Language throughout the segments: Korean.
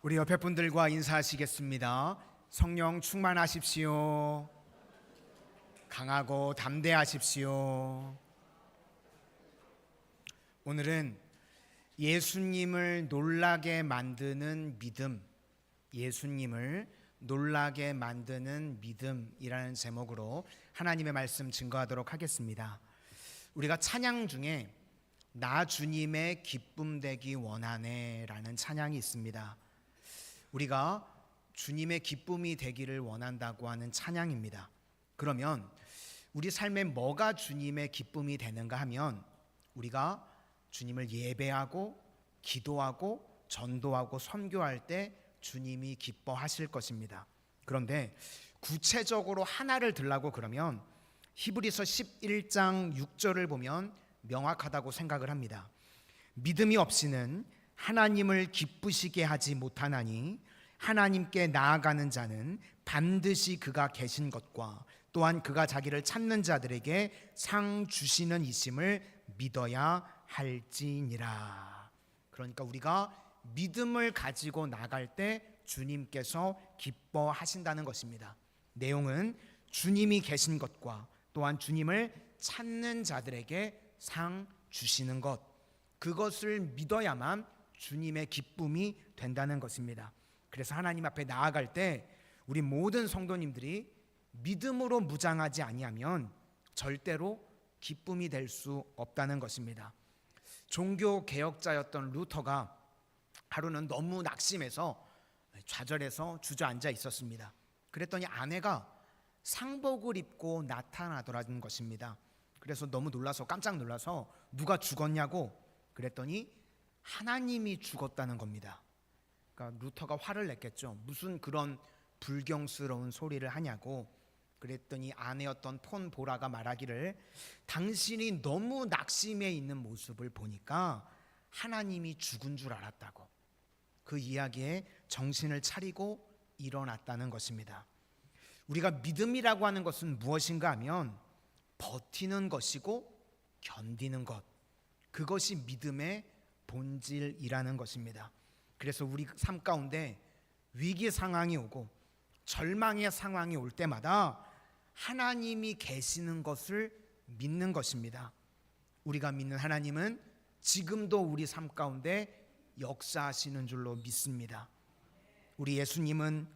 우리 옆에 분들과 인사하시겠습니다. 성령 충만하십시오. 강하고 담대하십시오. 오늘은 예수님을 놀라게 만드는 믿음, 예수님을 놀라게 만드는 믿음이라는 제목으로 하나님의 말씀 증거하도록 하겠습니다. 우리가 찬양 중에 나 주님의 기쁨 되기 원하네 라는 찬양이 있습니다. 우리가 주님의 기쁨이 되기를 원한다고 하는 찬양입니다. 그러면 우리 삶에 뭐가 주님의 기쁨이 되는가 하면 우리가 주님을 예배하고 기도하고 전도하고 선교할 때 주님이 기뻐하실 것입니다. 그런데 구체적으로 하나를 들라고 그러면 히브리서 11장 6절을 보면 명확하다고 생각을 합니다. 믿음이 없이는 하나님을 기쁘시게 하지 못하나니 하나님께 나아가는 자는 반드시 그가 계신 것과 또한 그가 자기를 찾는 자들에게 상 주시는 이심을 믿어야 할지니라. 그러니까 우리가 믿음을 가지고 나갈 때 주님께서 기뻐하신다는 것입니다. 내용은 주님이 계신 것과 또한 주님을 찾는 자들에게 상 주시는 것, 그것을 믿어야만 주님의 기쁨이 된다는 것입니다. 그래서 하나님 앞에 나아갈 때 우리 모든 성도님들이 믿음으로 무장하지 아니하면 절대로 기쁨이 될 수 없다는 것입니다. 종교 개혁자였던 루터가 하루는 너무 낙심해서 좌절해서 주저앉아 있었습니다. 그랬더니 아내가 상복을 입고 나타나더라는 것입니다. 그래서 너무 놀라서 깜짝 놀라서 누가 죽었냐고 그랬더니 하나님이 죽었다는 겁니다. 그러니까 루터가 화를 냈겠죠. 무슨 그런 불경스러운 소리를 하냐고. 그랬더니 아내였던 폰 보라가 말하기를 당신이 너무 낙심해 있는 모습을 보니까 하나님이 죽은 줄 알았다고. 그 이야기에 정신을 차리고 일어났다는 것입니다. 우리가 믿음이라고 하는 것은 무엇인가 하면 버티는 것이고 견디는 것, 그것이 믿음의 본질이라는 것입니다. 그래서 우리 삶 가운데 위기 상황이 오고 절망의 상황이 올 때마다 하나님이 계시는 것을 믿는 것입니다. 우리가 믿는 하나님은 지금도 우리 삶 가운데 역사하시는 줄로 믿습니다. 우리 예수님은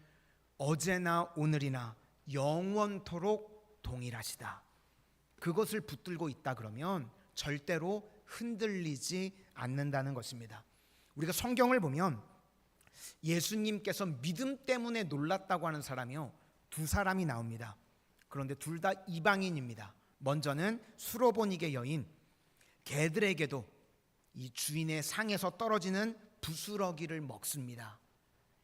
어제나 오늘이나 영원토록 동일하시다. 그것을 붙들고 있다 그러면 절대로 흔들리지 않는다는 것입니다. 우리가 성경을 보면 예수님께서 믿음 때문에 놀랐다고 하는 사람이요, 두 사람이 나옵니다. 그런데 둘 다 이방인입니다. 먼저는 수로보니게 여인, 개들에게도 이 주인의 상에서 떨어지는 부스러기를 먹습니다.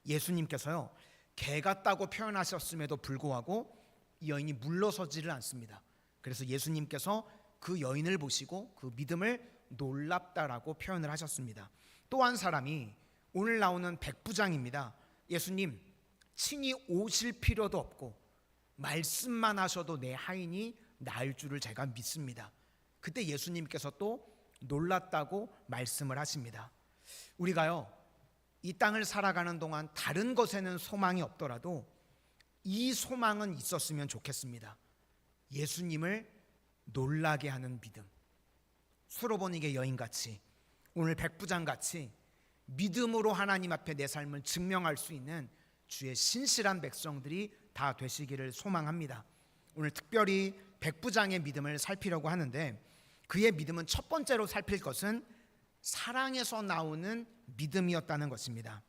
예수님께서요, 개 같다고 표현하셨음에도 불구하고 이 여인이 물러서지를 않습니다. 그래서 예수님께서 그 여인을 보시고 그 믿음을 놀랍다라고 표현을 하셨습니다. 또 한 사람이 오늘 나오는 백부장입니다. 예수님, 친히 오실 필요도 없고 말씀만 하셔도 내 하인이 나을 줄을 제가 믿습니다. 그때 예수님께서 또 놀랐다고 말씀을 하십니다. 우리가요, 이 땅을 살아가는 동안 다른 것에는 소망이 없더라도 이 소망은 있었으면 좋겠습니다. 예수님을 놀라게 하는 믿음. 수로보니게 여인같이, 오늘 백부장같이 믿음으로 하나님 앞에 내 삶을 증명할 수 있는 주의 신실한 백성들이 다 되시기를 소망합니다. 오늘 특별히 백부장의 믿음을 살피려고 하는데, 그의 믿음은 첫 번째로 살필 것은 사랑에서 나오는 믿음이었다는 것입니다.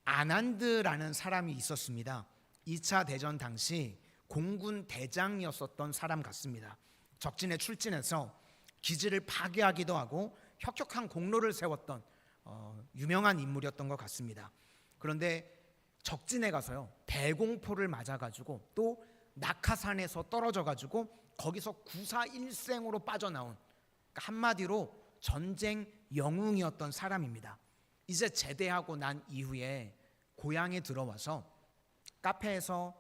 아난드라는 사람이 있었습니다. 2차 대전 당시 공군 대장이었었던 사람 같습니다. 적진에 출진해서 기지를 파괴하기도 하고 혁혁한 공로를 세웠던 유명한 인물이었던 것 같습니다. 그런데 적진에 가서요, 대공포를 맞아가지고 또 낙하산에서 떨어져가지고 거기서 구사일생으로 빠져나온, 그러니까 한마디로 전쟁 영웅이었던 사람입니다. 이제 제대하고 난 이후에 고향에 들어와서 카페에서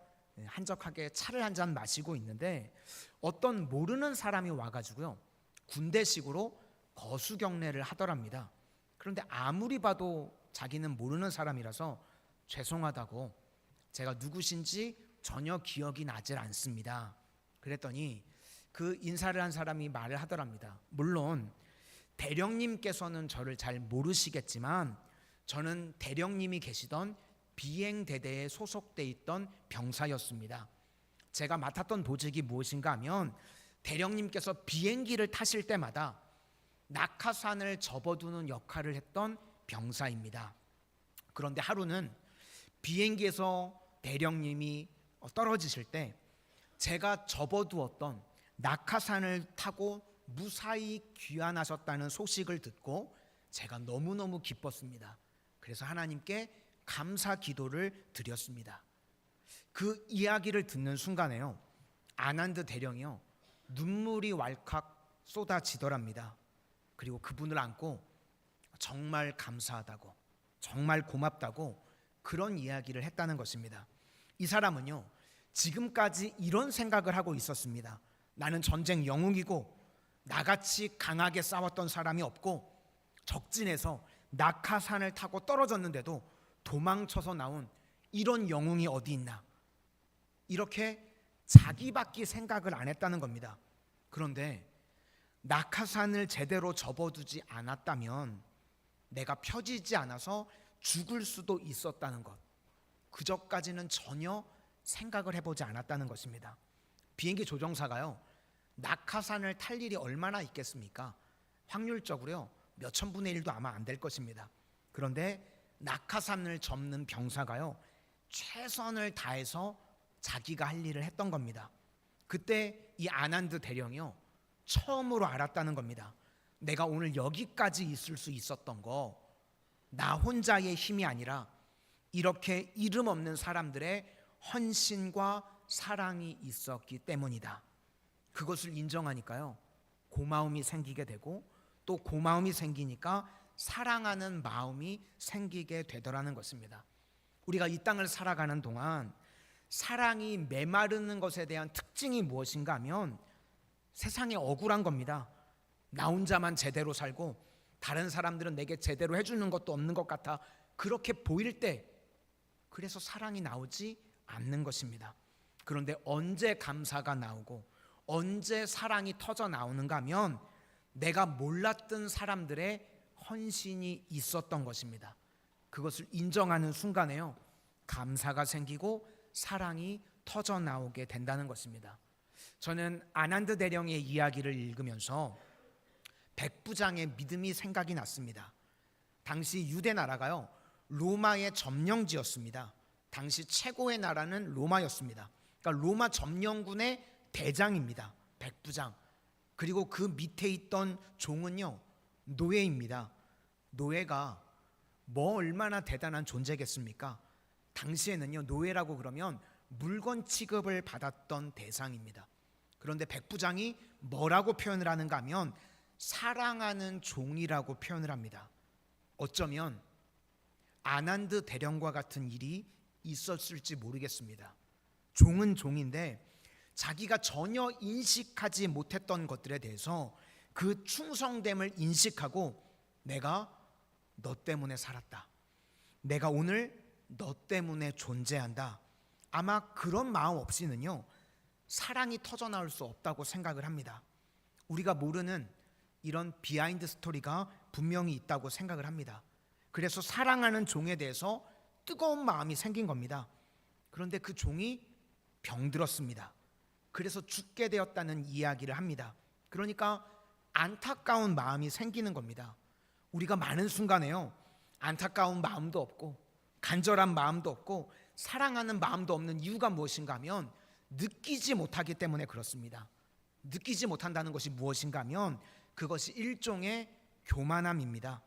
한적하게 차를 한 잔 마시고 있는데 어떤 모르는 사람이 와가지고요, 군대식으로 거수경례를 하더랍니다. 그런데 아무리 봐도 자기는 모르는 사람이라서 죄송하다고, 제가 누구신지 전혀 기억이 나질 않습니다. 그랬더니 그 인사를 한 사람이 말을 하더랍니다. 물론 대령님께서는 저를 잘 모르시겠지만 저는 대령님이 계시던 비행대대에 소속돼 있던 병사였습니다. 제가 맡았던 보직이 무엇인가 하면 대령님께서 비행기를 타실 때마다 낙하산을 접어두는 역할을 했던 병사입니다. 그런데 하루는 비행기에서 대령님이 떨어지실 때 제가 접어두었던 낙하산을 타고 무사히 귀환하셨다는 소식을 듣고 제가 너무너무 기뻤습니다. 그래서 하나님께 감사 기도를 드렸습니다. 그 이야기를 듣는 순간에요, 아난드 대령이요, 눈물이 왈칵 쏟아지더랍니다. 그리고 그분을 안고 정말 감사하다고, 정말 고맙다고 그런 이야기를 했다는 것입니다. 이 사람은요, 지금까지 이런 생각을 하고 있었습니다. 나는 전쟁 영웅이고 나같이 강하게 싸웠던 사람이 없고 적진에서 낙하산을 타고 떨어졌는데도 도망쳐서 나온 이런 영웅이 어디 있나, 이렇게 자기밖에 생각을 안 했다는 겁니다. 그런데 낙하산을 제대로 접어두지 않았다면 내가 펴지지 않아서 죽을 수도 있었다는 것, 그저까지는 전혀 생각을 해보지 않았다는 것입니다. 비행기 조종사가요, 낙하산을 탈 일이 얼마나 있겠습니까? 확률적으로요, 몇천 분의 1도 아마 안 될 것입니다. 그런데 낙하산을 접는 병사가요, 최선을 다해서 자기가 할 일을 했던 겁니다. 그때 이 아난드 대령이요, 처음으로 알았다는 겁니다. 내가 오늘 여기까지 있을 수 있었던 거 나 혼자의 힘이 아니라 이렇게 이름 없는 사람들의 헌신과 사랑이 있었기 때문이다. 그것을 인정하니까요, 고마움이 생기게 되고 또 고마움이 생기니까 사랑하는 마음이 생기게 되더라는 것입니다. 우리가 이 땅을 살아가는 동안 사랑이 메마르는 것에 대한 특징이 무엇인가 하면 세상에 억울한 겁니다. 나 혼자만 제대로 살고 다른 사람들은 내게 제대로 해주는 것도 없는 것 같아 그렇게 보일 때, 그래서 사랑이 나오지 않는 것입니다. 그런데 언제 감사가 나오고 언제 사랑이 터져 나오는가 하면 내가 몰랐던 사람들의 헌신이 있었던 것입니다. 그것을 인정하는 순간에요, 감사가 생기고 사랑이 터져 나오게 된다는 것입니다. 저는 아난드 대령의 이야기를 읽으면서 백부장의 믿음이 생각이 났습니다. 당시 유대 나라가요, 로마의 점령지였습니다. 당시 최고의 나라는 로마였습니다. 그러니까 로마 점령군의 대장입니다. 백부장. 그리고 그 밑에 있던 종은요, 노예입니다. 노예가 뭐 얼마나 대단한 존재겠습니까? 당시에는요, 노예라고 그러면 물건 취급을 받았던 대상입니다. 그런데 백부장이 뭐라고 표현을 하는가 하면 사랑하는 종이라고 표현을 합니다. 어쩌면 아난드 대령과 같은 일이 있었을지 모르겠습니다. 종은 종인데 자기가 전혀 인식하지 못했던 것들에 대해서 그 충성됨을 인식하고 내가 너 때문에 살았다, 내가 오늘 너 때문에 존재한다, 아마 그런 마음 없이는요, 사랑이 터져나올 수 없다고 생각을 합니다. 우리가 모르는 이런 비하인드 스토리가 분명히 있다고 생각을 합니다. 그래서 사랑하는 종에 대해서 뜨거운 마음이 생긴 겁니다. 그런데 그 종이 병들었습니다. 그래서 죽게 되었다는 이야기를 합니다. 그러니까 안타까운 마음이 생기는 겁니다. 우리가 많은 순간에요, 안타까운 마음도 없고 간절한 마음도 없고 사랑하는 마음도 없는 이유가 무엇인가 하면 느끼지 못하기 때문에 그렇습니다. 느끼지 못한다는 것이 무엇인가 하면 그것이 일종의 교만함입니다.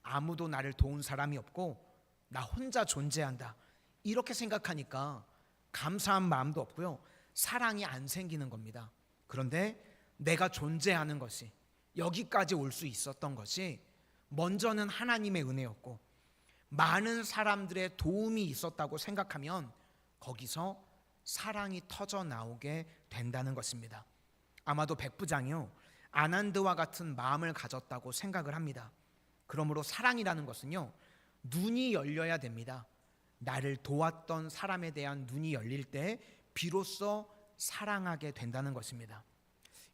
아무도 나를 도운 사람이 없고 나 혼자 존재한다, 이렇게 생각하니까 감사한 마음도 없고요, 사랑이 안 생기는 겁니다. 그런데 내가 존재하는 것이, 여기까지 올 수 있었던 것이 먼저는 하나님의 은혜였고 많은 사람들의 도움이 있었다고 생각하면 거기서 사랑이 터져 나오게 된다는 것입니다. 아마도 백부장이요, 아난드와 같은 마음을 가졌다고 생각을 합니다. 그러므로 사랑이라는 것은요, 눈이 열려야 됩니다. 나를 도왔던 사람에 대한 눈이 열릴 때 비로소 사랑하게 된다는 것입니다.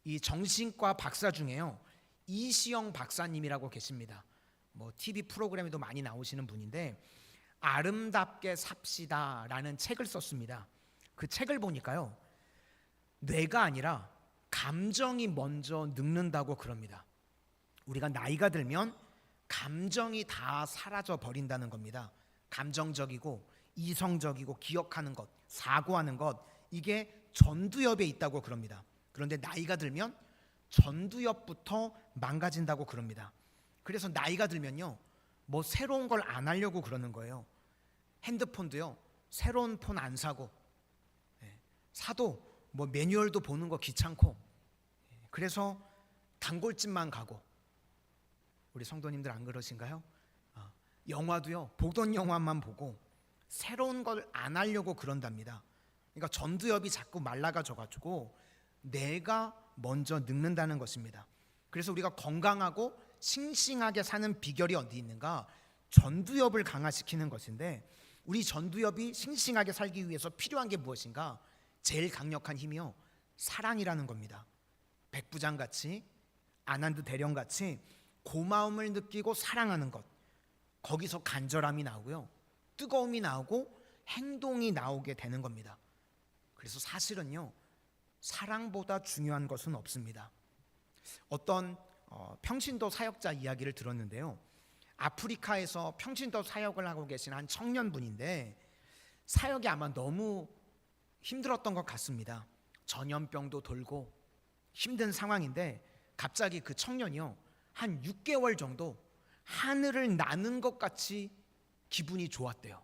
이 정신과 박사 중에요, 이시영 박사님이라고 계십니다. TV 프로그램에도 많이 나오시는 분인데 아름답게 삽시다라는 책을 썼습니다. 그 책을 보니까요, 뇌가 아니라 감정이 먼저 늙는다고 그럽니다. 우리가 나이가 들면 감정이 다 사라져 버린다는 겁니다. 감정적이고 이성적이고 기억하는 것, 사고하는 것, 이게 전두엽에 있다고 그럽니다. 그런데 나이가 들면 전두엽부터 망가진다고 그럽니다. 그래서 나이가 들면요, 새로운 걸 안 하려고 그러는 거예요. 핸드폰도요, 새로운 폰 안 사고, 사도 매뉴얼도 보는 거 귀찮고, 그래서 단골집만 가고. 우리 성도님들 안 그러신가요? 영화도요, 보던 영화만 보고 새로운 걸 안 하려고 그런답니다. 그러니까 전두엽이 자꾸 말라가져가지고 뇌가 먼저 늙는다는 것입니다. 그래서 우리가 건강하고 싱싱하게 사는 비결이 어디 있는가? 전두엽을 강화시키는 것인데, 우리 전두엽이 싱싱하게 살기 위해서 필요한 게 무엇인가? 제일 강력한 힘이요, 사랑이라는 겁니다. 백부장같이, 아난드 대령같이 고마움을 느끼고 사랑하는 것, 거기서 간절함이 나오고요, 뜨거움이 나오고 행동이 나오게 되는 겁니다. 그래서 사실은요, 사랑보다 중요한 것은 없습니다. 어떤 평신도 사역자 이야기를 들었는데요, 아프리카에서 평신도 사역을 하고 계신 한 청년분인데 사역이 아마 너무 힘들었던 것 같습니다. 전염병도 돌고 힘든 상황인데 갑자기 그 청년이요, 한 6개월 정도 하늘을 나는 것 같이 기분이 좋았대요.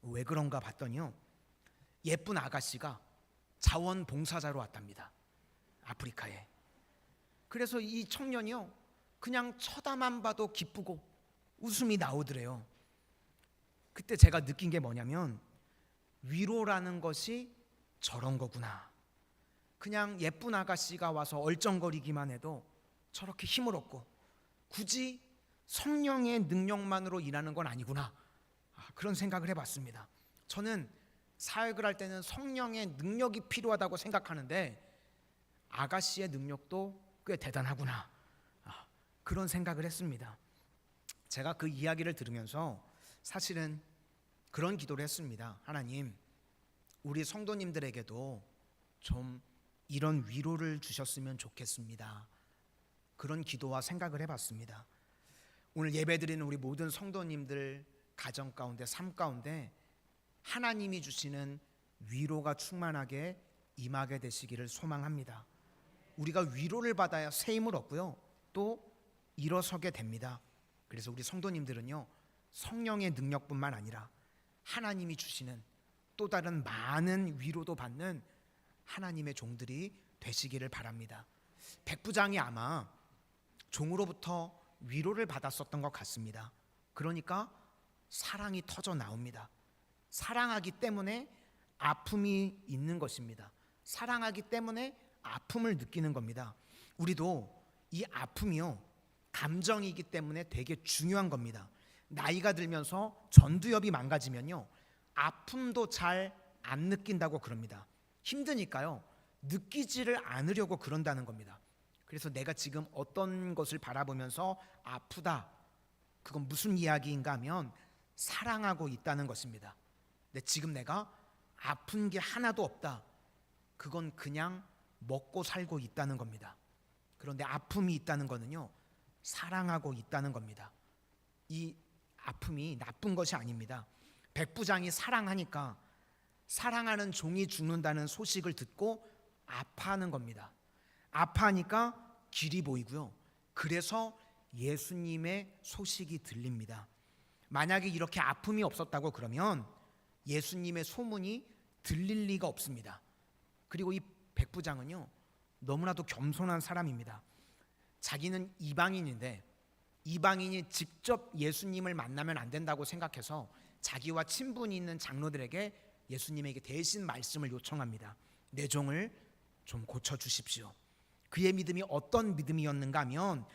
왜 그런가 봤더니요, 예쁜 아가씨가 자원봉사자로 왔답니다, 아프리카에. 그래서 이 청년이요, 그냥 쳐다만 봐도 기쁘고 웃음이 나오더래요. 그때 제가 느낀 게 뭐냐면, 위로라는 것이 저런 거구나. 그냥 예쁜 아가씨가 와서 얼쩡거리기만 해도 저렇게 힘을 얻고 굳이 성령의 능력만으로 일하는 건 아니구나, 그런 생각을 해봤습니다. 저는 사역을 할 때는 성령의 능력이 필요하다고 생각하는데 아가씨의 능력도 꽤 대단하구나, 그런 생각을 했습니다. 제가 그 이야기를 들으면서 사실은 그런 기도를 했습니다. 하나님, 우리 성도님들에게도 좀 이런 위로를 주셨으면 좋겠습니다. 그런 기도와 생각을 해봤습니다. 오늘 예배드리는 우리 모든 성도님들 가정 가운데, 삶 가운데 하나님이 주시는 위로가 충만하게 임하게 되시기를 소망합니다. 우리가 위로를 받아야 새 힘을 얻고요, 또 일어서게 됩니다. 그래서 우리 성도님들은요, 성령의 능력뿐만 아니라 하나님이 주시는 또 다른 많은 위로도 받는 하나님의 종들이 되시기를 바랍니다. 백부장이 아마 종으로부터 위로를 받았었던 것 같습니다. 그러니까 사랑이 터져 나옵니다. 사랑하기 때문에 아픔이 있는 것입니다. 사랑하기 때문에 아픔을 느끼는 겁니다. 우리도 이 아픔이요, 감정이기 때문에 되게 중요한 겁니다. 나이가 들면서 전두엽이 망가지면요, 아픔도 잘 안 느낀다고 그럽니다. 힘드니까요, 느끼지를 않으려고 그런다는 겁니다. 그래서 내가 지금 어떤 것을 바라보면서 아프다, 그건 무슨 이야기인가 하면 사랑하고 있다는 것입니다. 근데 지금 내가 아픈 게 하나도 없다, 그건 그냥 먹고 살고 있다는 겁니다. 그런데 아픔이 있다는 거는요, 사랑하고 있다는 겁니다. 이 아픔이 나쁜 것이 아닙니다. 백부장이 사랑하니까 사랑하는 종이 죽는다는 소식을 듣고 아파하는 겁니다. 아파하니까 길이 보이고요, 그래서 예수님의 소식이 들립니다. 만약에 이렇게 아픔이 없었다고 그러면 예수님의 소문이 들릴 리가 없습니다. 그리고 이 백부장은요, 너무나도 겸손한 사람입니다. 자기는 이방인인데 이방인이 직접 예수님을 만나면 안 된다고 생각해서 자기와 친분이 있는 장로들에게 예수님에게 대신 말씀을 요청합니다. 내 종을 좀 고쳐주십시오. 그의 믿음이 어떤 믿음이었는가 하면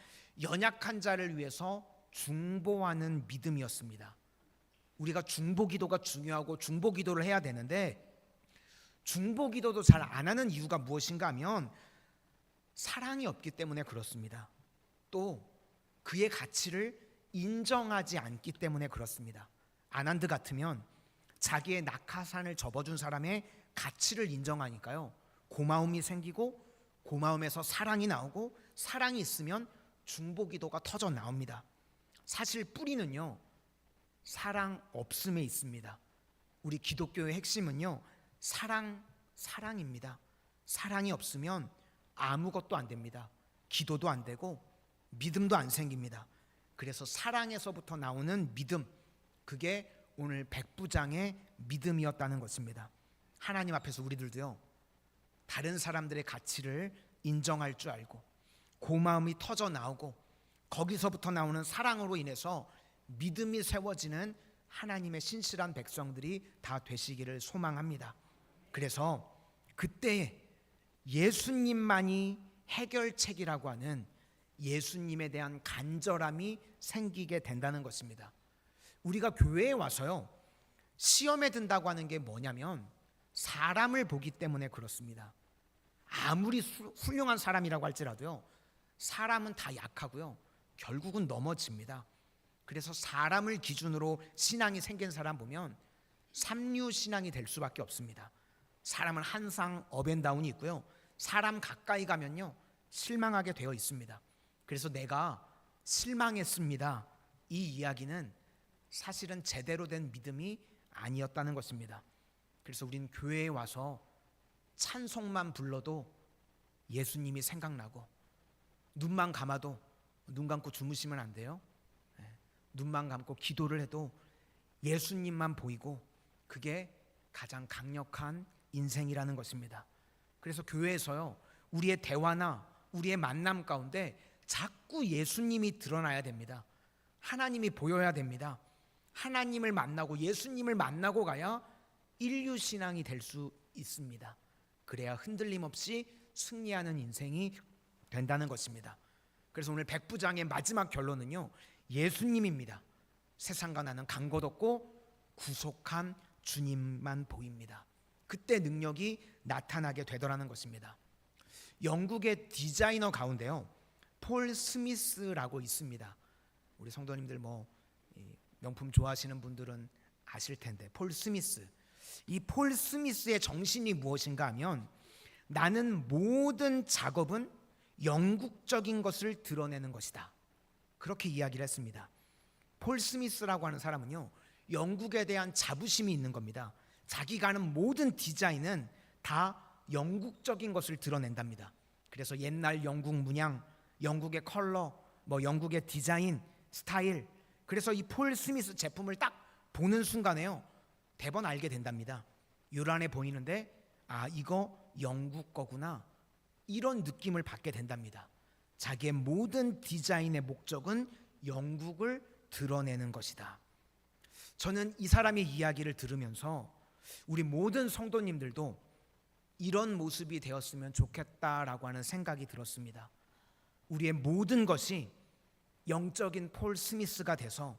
연약한 자를 위해서 중보하는 믿음이었습니다. 우리가 중보기도가 중요하고 중보기도를 해야 되는데 중보기도도 잘 안 하는 이유가 무엇인가 하면 사랑이 없기 때문에 그렇습니다. 또 그의 가치를 인정하지 않기 때문에 그렇습니다. 아난드 같으면 자기의 낙하산을 접어준 사람의 가치를 인정하니까요, 고마움이 생기고 고마움에서 사랑이 나오고 사랑이 있으면 중보기도가 터져 나옵니다. 사실 뿌리는요, 사랑 없음에 있습니다. 우리 기독교의 핵심은요, 사랑입니다. 사랑이 없으면 아무것도 안 됩니다. 기도도 안 되고 믿음도 안 생깁니다. 그래서 사랑에서부터 나오는 믿음, 그게 오늘 백부장의 믿음이었다는 것입니다. 하나님 앞에서 우리들도요, 다른 사람들의 가치를 인정할 줄 알고 고마움이 터져 나오고 거기서부터 나오는 사랑으로 인해서 믿음이 세워지는 하나님의 신실한 백성들이 다 되시기를 소망합니다. 그래서 그때 예수님만이 해결책이라고 하는 예수님에 대한 간절함이 생기게 된다는 것입니다. 우리가 교회에 와서요, 시험에 든다고 하는 게 뭐냐면 사람을 보기 때문에 그렇습니다. 아무리 훌륭한 사람이라고 할지라도요, 사람은 다 약하고요, 결국은 넘어집니다. 그래서 사람을 기준으로 신앙이 생긴 사람 보면 삼류 신앙이 될 수밖에 없습니다. 사람은 항상 업앤다운이 있고요, 사람 가까이 가면요 실망하게 되어 있습니다. 그래서 내가 실망했습니다, 이 이야기는 사실은 제대로 된 믿음이 아니었다는 것입니다. 그래서 우리는 교회에 와서 찬송만 불러도 예수님이 생각나고, 눈만 감아도, 눈 감고 주무시면 안 돼요. 눈만 감고 기도를 해도 예수님만 보이고, 그게 가장 강력한 인생이라는 것입니다. 그래서 교회에서요, 우리의 대화나 우리의 만남 가운데 자꾸 예수님이 드러나야 됩니다. 하나님이 보여야 됩니다. 하나님을 만나고 예수님을 만나고 가야 인류 신앙이 될 수 있습니다. 그래야 흔들림 없이 승리하는 인생이 된다는 것입니다. 그래서 오늘 백부장의 마지막 결론은요, 예수님입니다. 세상과 나는 간 것 없고 구속한 주님만 보입니다. 그때 능력이 나타나게 되더라는 것입니다. 영국의 디자이너 가운데요, 폴 스미스라고 있습니다. 우리 성도님들 명품 좋아하시는 분들은 아실 텐데, 폴 스미스. 이 폴 스미스의 정신이 무엇인가 하면 나는 모든 작업은 영국적인 것을 드러내는 것이다, 그렇게 이야기를 했습니다. 폴 스미스라고 하는 사람은요, 영국에 대한 자부심이 있는 겁니다. 자기가 하는 모든 디자인은 다 영국적인 것을 드러낸답니다. 그래서 옛날 영국 문양, 영국의 컬러, 영국의 디자인, 스타일, 그래서 이 폴 스미스 제품을 딱 보는 순간에요, 대번 알게 된답니다. 요란해 보이는데 이거 영국 거구나, 이런 느낌을 받게 된답니다. 자기의 모든 디자인의 목적은 영국을 드러내는 것이다. 저는 이 사람의 이야기를 들으면서 우리 모든 성도님들도 이런 모습이 되었으면 좋겠다라고 하는 생각이 들었습니다. 우리의 모든 것이 영적인 폴 스미스가 돼서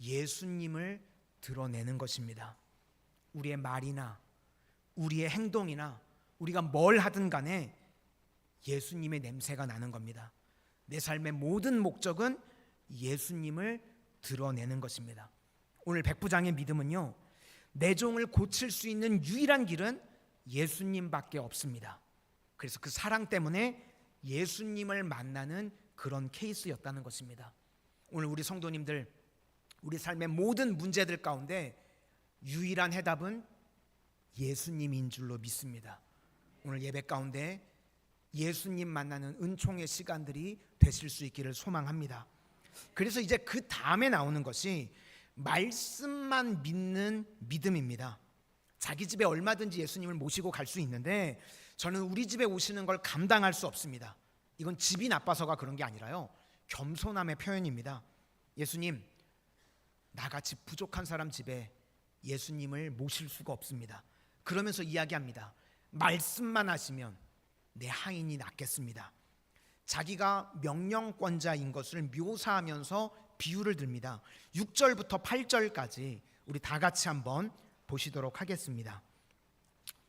예수님을 드러내는 것입니다. 우리의 말이나 우리의 행동이나 우리가 뭘 하든 간에 예수님의 냄새가 나는 겁니다. 내 삶의 모든 목적은 예수님을 드러내는 것입니다. 오늘 백부장의 믿음은요, 내 종을 고칠 수 있는 유일한 길은 예수님밖에 없습니다. 그래서 그 사랑 때문에 예수님을 만나는 그런 케이스였다는 것입니다. 오늘 우리 성도님들, 우리 삶의 모든 문제들 가운데 유일한 해답은 예수님인 줄로 믿습니다. 오늘 예배 가운데 예수님 만나는 은총의 시간들이 되실 수 있기를 소망합니다. 그래서 이제 그 다음에 나오는 것이 말씀만 믿는 믿음입니다. 자기 집에 얼마든지 예수님을 모시고 갈 수 있는데 저는 우리 집에 오시는 걸 감당할 수 없습니다. 이건 집이 나빠서가 그런 게 아니라요, 겸손함의 표현입니다. 예수님, 나같이 부족한 사람 집에 예수님을 모실 수가 없습니다. 그러면서 이야기합니다. 말씀만 하시면 내 하인이 낫겠습니다. 자기가 명령권자인 것을 묘사하면서 비유를 듭니다. 6절부터 8절까지 우리 다 같이 한번 보시도록 하겠습니다.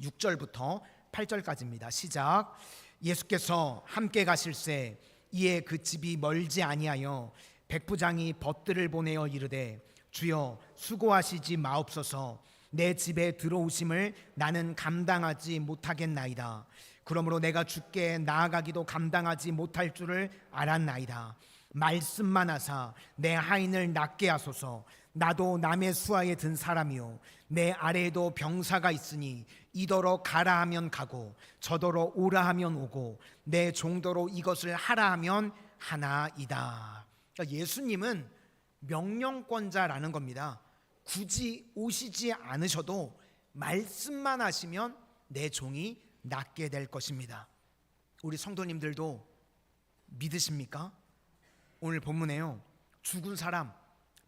6절부터 8절까지입니다. 시작. 예수께서 함께 가실새 이에 그 집이 멀지 아니하여 백부장이 벗들을 보내어 이르되 주여 수고하시지 마옵소서. 내 집에 들어오심을 나는 감당하지 못하겠나이다. 그러므로 내가 주께 나아가기도 감당하지 못할 줄을 알았나이다. 말씀만 하사 내 하인을 낫게 하소서. 나도 남의 수하에 든 사람이요 내 아래에도 병사가 있으니 이더러 가라 하면 가고 저더러 오라 하면 오고 내 종도로 이것을 하라 하면 하나이다. 그러니까 예수님은 명령권자라는 겁니다. 굳이 오시지 않으셔도 말씀만 하시면 내 종이 낫게 될 것입니다. 우리 성도님들도 믿으십니까? 오늘 본문에요, 죽은 사람,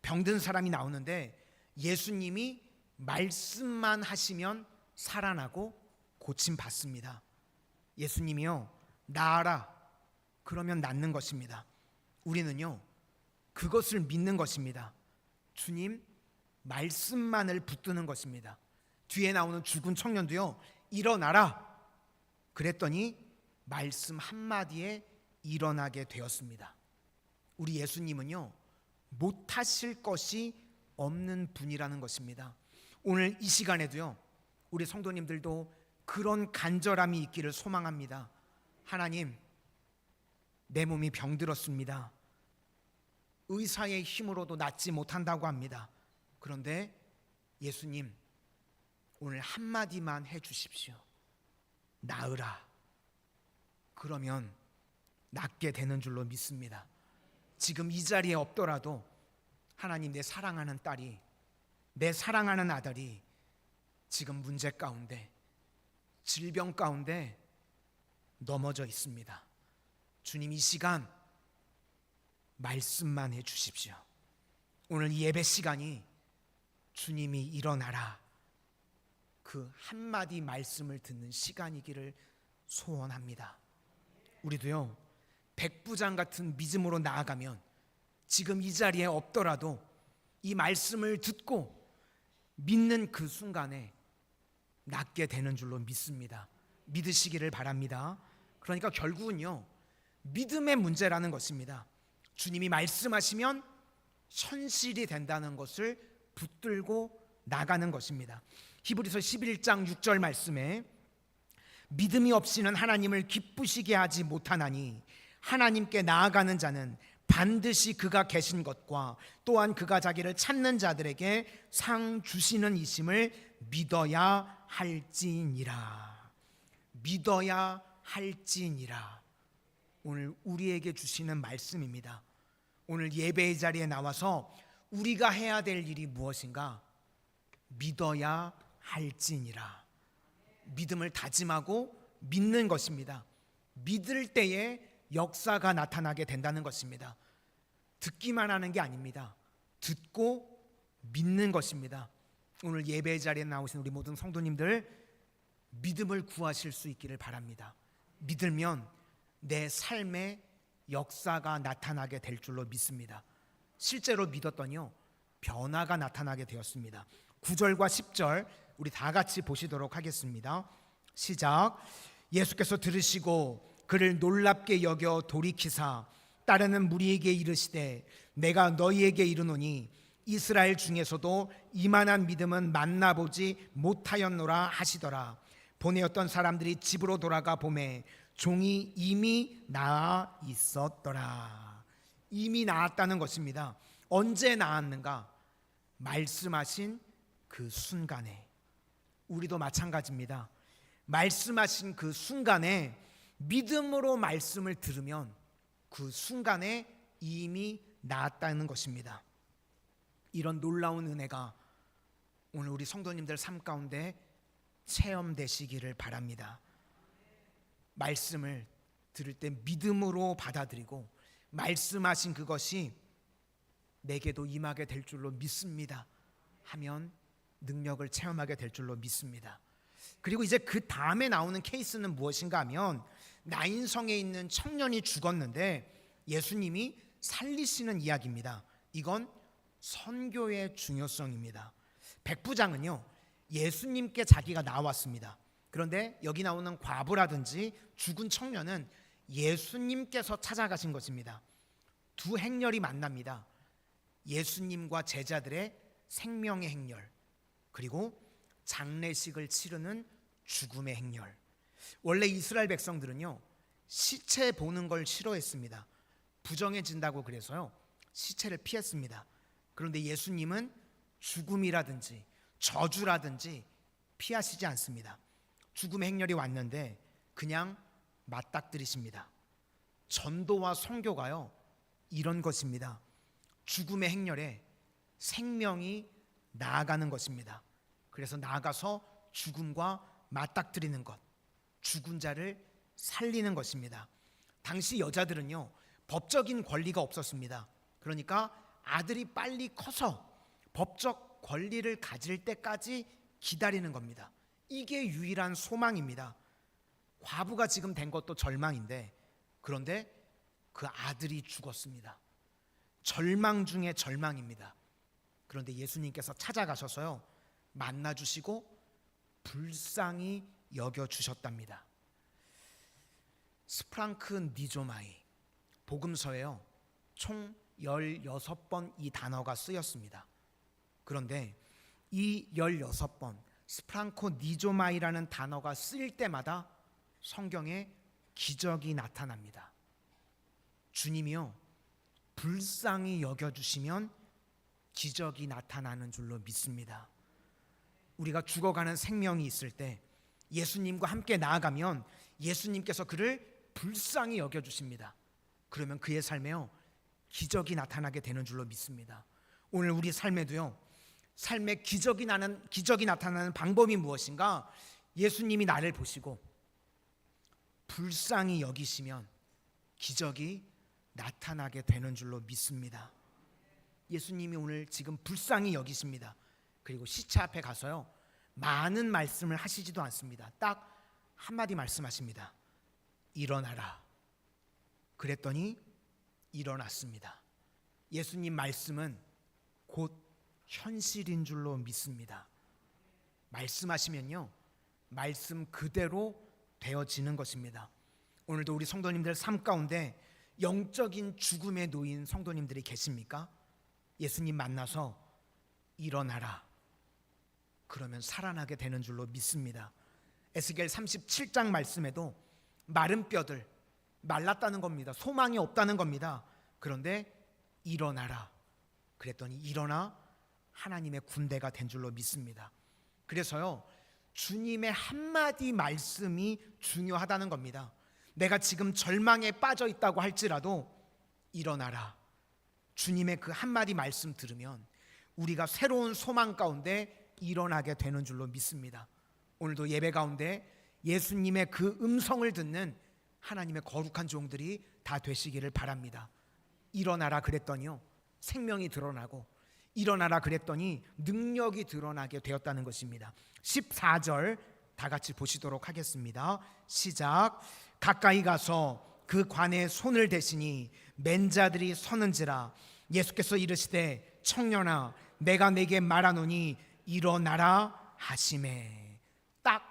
병든 사람이 나오는데 예수님이 말씀만 하시면 살아나고 고침 받습니다. 예수님이요, 나아라 그러면 낫는 것입니다. 우리는요 그것을 믿는 것입니다. 주님 말씀만을 붙드는 것입니다. 뒤에 나오는 죽은 청년도요, 일어나라 그랬더니 말씀 한마디에 일어나게 되었습니다. 우리 예수님은요 못하실 것이 없는 분이라는 것입니다. 오늘 이 시간에도요 우리 성도님들도 그런 간절함이 있기를 소망합니다. 하나님, 내 몸이 병들었습니다. 의사의 힘으로도 낫지 못한다고 합니다. 그런데 예수님, 오늘 한마디만 해주십시오. 나으라. 그러면 낫게 되는 줄로 믿습니다. 지금 이 자리에 없더라도 하나님, 내 사랑하는 딸이, 내 사랑하는 아들이 지금 문제 가운데, 질병 가운데 넘어져 있습니다. 주님, 이 시간 말씀만 해주십시오. 오늘 예배 시간이 주님이 일어나라 그 한마디 말씀을 듣는 시간이기를 소원합니다. 우리도요 백부장 같은 믿음으로 나아가면 지금 이 자리에 없더라도 이 말씀을 듣고 믿는 그 순간에 낫게 되는 줄로 믿습니다. 믿으시기를 바랍니다. 그러니까 결국은요 믿음의 문제라는 것입니다. 주님이 말씀하시면 현실이 된다는 것을 붙들고 나가는 것입니다. 히브리서 11장 6절 말씀에 믿음이 없이는 하나님을 기쁘시게 하지 못하나니 하나님께 나아가는 자는 반드시 그가 계신 것과 또한 그가 자기를 찾는 자들에게 상 주시는 이심을 믿어야 할지니라. 믿어야 할지니라. 오늘 우리에게 주시는 말씀입니다. 오늘 예배의 자리에 나와서 우리가 해야 될 일이 무엇인가? 믿어야 할지니라. 믿음을 다짐하고 믿는 것입니다. 믿을 때에 역사가 나타나게 된다는 것입니다. 듣기만 하는 게 아닙니다. 듣고 믿는 것입니다. 오늘 예배의 자리에 나오신 우리 모든 성도님들 믿음을 구하실 수 있기를 바랍니다. 믿으면 내 삶에 역사가 나타나게 될 줄로 믿습니다. 실제로 믿었더니요 변화가 나타나게 되었습니다. 9절과 10절 우리 다 같이 보시도록 하겠습니다. 시작. 예수께서 들으시고 그를 놀랍게 여겨 돌이키사 따르는 무리에게 이르시되 내가 너희에게 이르노니 이스라엘 중에서도 이만한 믿음은 만나보지 못하였노라 하시더라. 보내었던 사람들이 집으로 돌아가 보매 종이 이미 나아 있었더라. 이미 나았다는 것입니다. 언제 나았는가? 말씀하신 그 순간에. 우리도 마찬가지입니다. 말씀하신 그 순간에 믿음으로 말씀을 들으면 그 순간에 이미 나았다는 것입니다. 이런 놀라운 은혜가 오늘 우리 성도님들 삶 가운데 체험되시기를 바랍니다. 말씀을 들을 때 믿음으로 받아들이고 말씀하신 그것이 내게도 임하게 될 줄로 믿습니다 하면 능력을 체험하게 될 줄로 믿습니다. 그리고 이제 그 다음에 나오는 케이스는 무엇인가 하면 나인성에 있는 청년이 죽었는데 예수님이 살리시는 이야기입니다. 이건 선교의 중요성입니다. 백부장은요, 예수님께 자기가 나왔습니다. 그런데 여기 나오는 과부라든지 죽은 청년은 예수님께서 찾아가신 것입니다. 두 행렬이 만납니다. 예수님과 제자들의 생명의 행렬, 그리고 장례식을 치르는 죽음의 행렬. 원래 이스라엘 백성들은요, 시체 보는 걸 싫어했습니다. 부정해진다고 그래서요, 시체를 피했습니다. 그런데 예수님은 죽음이라든지 저주라든지 피하시지 않습니다. 죽음의 행렬이 왔는데 그냥 맞닥뜨리십니다. 전도와 선교가요, 이런 것입니다. 죽음의 행렬에 생명이 나아가는 것입니다. 그래서 나아가서 죽음과 맞닥뜨리는 것, 죽은 자를 살리는 것입니다. 당시 여자들은요, 법적인 권리가 없었습니다. 그러니까 아들이 빨리 커서 법적 권리를 가질 때까지 기다리는 겁니다. 이게 유일한 소망입니다. 과부가 지금 된 것도 절망인데, 그런데 그 아들이 죽었습니다. 절망 중에 절망입니다. 그런데 예수님께서 찾아가셔서요, 만나주시고 불쌍히 여겨주셨답니다. 스프랑크 니조마이, 복음서에요, 총 16번 이 단어가 쓰였습니다. 그런데 이 16번 스프랑코 니조마이라는 단어가 쓰일 때마다 성경에 기적이 나타납니다. 주님이요, 불쌍히 여겨주시면 기적이 나타나는 줄로 믿습니다. 우리가 죽어가는 생명이 있을 때 예수님과 함께 나아가면 예수님께서 그를 불쌍히 여겨주십니다. 그러면 그의 삶에요, 기적이 나타나게 되는 줄로 믿습니다. 오늘 우리 삶에도요, 삶에 기적이 나타나는 방법이 무엇인가? 예수님이 나를 보시고 불쌍히 여기시면 기적이 나타나게 되는 줄로 믿습니다. 예수님이 오늘 지금 불쌍히 여기십니다. 그리고 시체 앞에 가서요, 많은 말씀을 하시지도 않습니다. 딱 한마디 말씀하십니다. 일어나라. 그랬더니 일어났습니다. 예수님 말씀은 곧 현실인 줄로 믿습니다. 말씀하시면요, 말씀 그대로 되어지는 것입니다. 오늘도 우리 성도님들 삶 가운데 영적인 죽음에 놓인 성도님들이 계십니까? 예수님 만나서 일어나라. 그러면 살아나게 되는 줄로 믿습니다. 에스겔 37장 말씀에도 마른 뼈들, 말랐다는 겁니다. 소망이 없다는 겁니다. 그런데 일어나라. 그랬더니 일어나 하나님의 군대가 된 줄로 믿습니다. 그래서요, 주님의 한마디 말씀이 중요하다는 겁니다. 내가 지금 절망에 빠져 있다고 할지라도 일어나라. 주님의 그 한마디 말씀 들으면 우리가 새로운 소망 가운데 일어나게 되는 줄로 믿습니다. 오늘도 예배 가운데 예수님의 그 음성을 듣는 하나님의 거룩한 종들이 다 되시기를 바랍니다. 일어나라 그랬더니요, 생명이 드러나고, 일어나라 그랬더니 능력이 드러나게 되었다는 것입니다. 14절 다 같이 보시도록 하겠습니다. 시작. 가까이 가서 그 관에 손을 대시니 맨 자들이 서는지라. 예수께서 이르시되 청년아, 내가 내게 말하노니 일어나라 하시매. 딱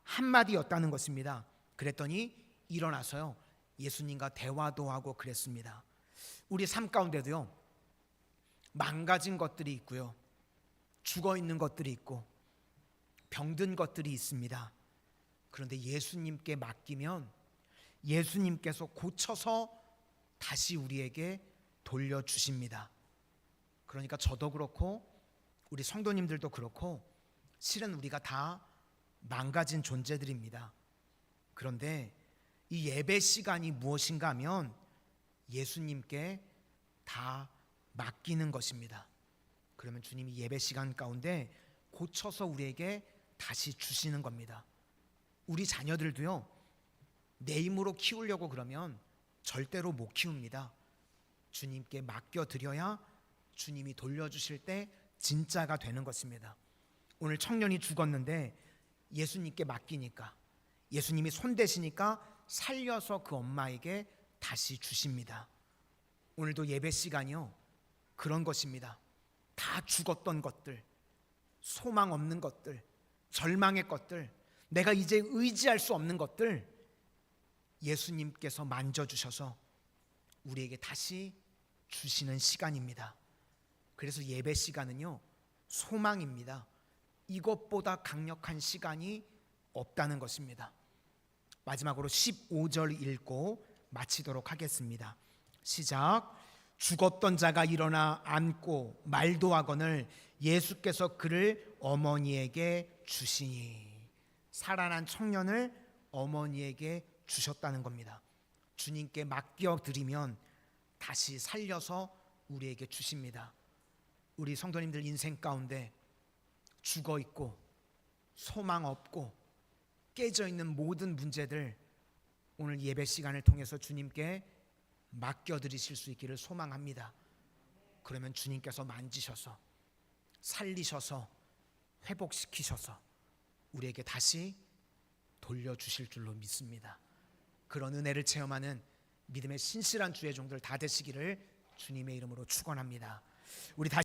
한마디였다는 것입니다. 그랬더니 일어나서요, 예수님과 대화도 하고 그랬습니다. 우리 삶 가운데도요, 망가진 것들이 있고요, 죽어 있는 것들이 있고 병든 것들이 있습니다. 그런데 예수님께 맡기면 예수님께서 고쳐서 다시 우리에게 돌려주십니다. 그러니까 저도 그렇고 우리 성도님들도 그렇고 실은 우리가 다 망가진 존재들입니다. 그런데 이 예배 시간이 무엇인가 하면 예수님께 다 맡기는 것입니다. 그러면 주님이 예배 시간 가운데 고쳐서 우리에게 다시 주시는 겁니다. 우리 자녀들도요, 내 힘으로 키우려고 그러면 절대로 못 키웁니다. 주님께 맡겨드려야 주님이 돌려주실 때 진짜가 되는 것입니다. 오늘 청년이 죽었는데 예수님께 맡기니까, 예수님이 손 대시니까 살려서 그 엄마에게 다시 주십니다. 오늘도 예배 시간이요, 그런 것입니다. 다 죽었던 것들, 소망 없는 것들, 절망의 것들, 내가 이제 의지할 수 없는 것들 예수님께서 만져주셔서 우리에게 다시 주시는 시간입니다. 그래서 예배 시간은요, 소망입니다. 이것보다 강력한 시간이 없다는 것입니다. 마지막으로 15절 읽고 마치도록 하겠습니다. 시작. 죽었던 자가 일어나 앉고 말도 하거늘 예수께서 그를 어머니에게 주시니. 살아난 청년을 어머니에게 주셨다는 겁니다. 주님께 맡겨드리면 다시 살려서 우리에게 주십니다. 우리 성도님들 인생 가운데 죽어있고 소망 없고 깨져있는 모든 문제들 오늘 예배 시간을 통해서 주님께 맡겨드리실 수 있기를 소망합니다. 그러면 주님께서 만지셔서 살리셔서 회복시키셔서 우리에게 다시 돌려주실 줄로 믿습니다. 그런 은혜를 체험하는 믿음의 신실한 주의 종들 다 되시기를 주님의 이름으로 축원합니다. 우리 다시